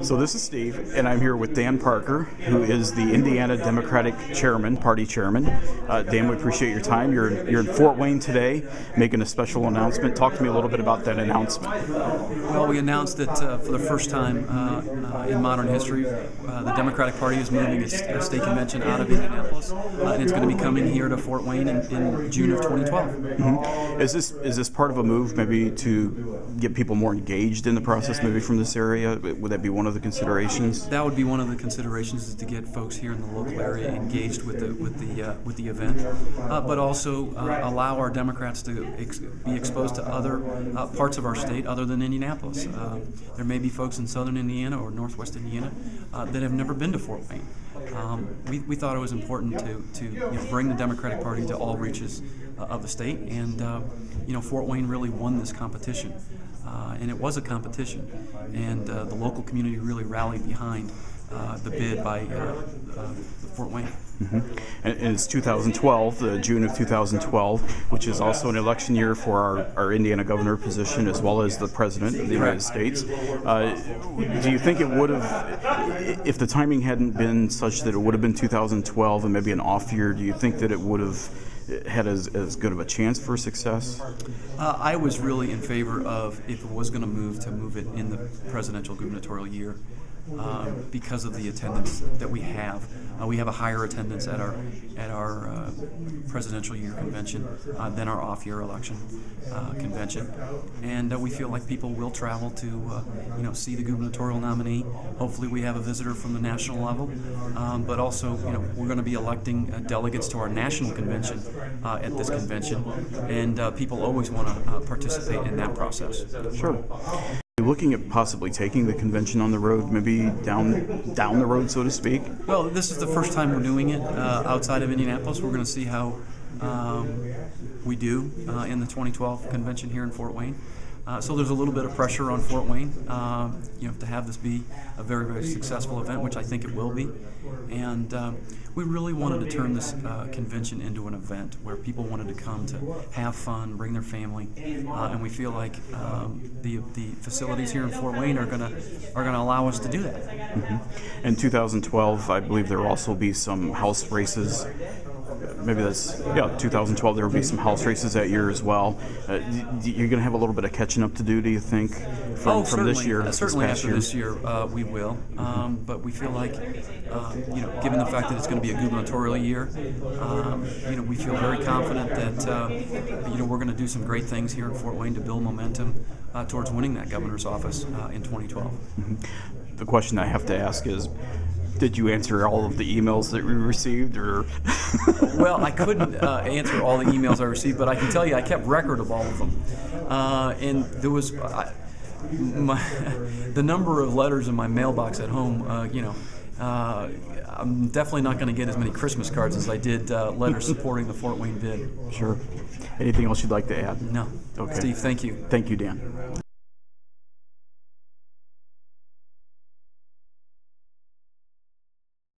So this is Steve, and I'm here with Dan Parker, who is the Indiana Democratic Chairman, Party Chairman. Dan, we appreciate your time. You're in Fort Wayne today, making a special announcement. Talk to me a little bit about that announcement. Well, we announced that for the first time in modern history, the Democratic Party is moving its state convention out of Indianapolis, and it's going to be coming here to Fort Wayne in June of 2012. Mm-hmm. Is this part of a move maybe to get people more engaged in the process, maybe from this area? Would that be one of the considerations? That would be one of the considerations, is to get folks here in the local area engaged with the event, but also allow our Democrats to be exposed to other parts of our state other than Indianapolis. There may be folks in southern Indiana or northwest Indiana that have never been to Fort Wayne. We thought it was important to bring the Democratic Party to all reaches of the state, and Fort Wayne really won this competition, and it was a competition, and the local community really rallied behind the bid by Fort Wayne. Mm-hmm. And it's 2012, June of 2012, which is also an election year for our Indiana governor position as well as the president of the United States. Do you think it would have, if the timing hadn't been such that it would have been 2012 and maybe an off year, do you think that it would have had as good of a chance for success? I was really in favor of, if it was going to move it in the presidential gubernatorial year. Because of the attendance that we have a higher attendance at our presidential year convention than our off-year election convention, and we feel like people will travel to see the gubernatorial nominee. Hopefully, we have a visitor from the national level, but also we're going to be electing delegates to our national convention at this convention, and people always want to participate in that process. Sure. Looking at possibly taking the convention on the road, maybe down the road, so to speak? Well, this is the first time we're doing it outside of Indianapolis. We're going to see how we do in the 2012 convention here in Fort Wayne. So there's a little bit of pressure on Fort Wayne, to have this be a very, very successful event, which I think it will be. And we really wanted to turn this convention into an event where people wanted to come to have fun, bring their family, and we feel like the facilities here in Fort Wayne are going to allow us to do that. Mm-hmm. In 2012, I believe there will also be some House races. Maybe that's 2012. There will be some House races that year as well. You're going to have a little bit of catching up to do, do you think, from this year? Certainly after this year, we will. But we feel like, given the fact that it's going to be a gubernatorial year, we feel very confident that we're going to do some great things here in Fort Wayne to build momentum towards winning that governor's office in 2012. Mm-hmm. The question I have to ask is, did you answer all of the emails that we received, or? Well, I couldn't answer all the emails I received, but I can tell you I kept record of all of them. And there was the number of letters in my mailbox at home. I'm definitely not going to get as many Christmas cards as I did letters supporting the Fort Wayne bid. Sure. Anything else you'd like to add? No. Okay. Steve, thank you. Thank you, Dan.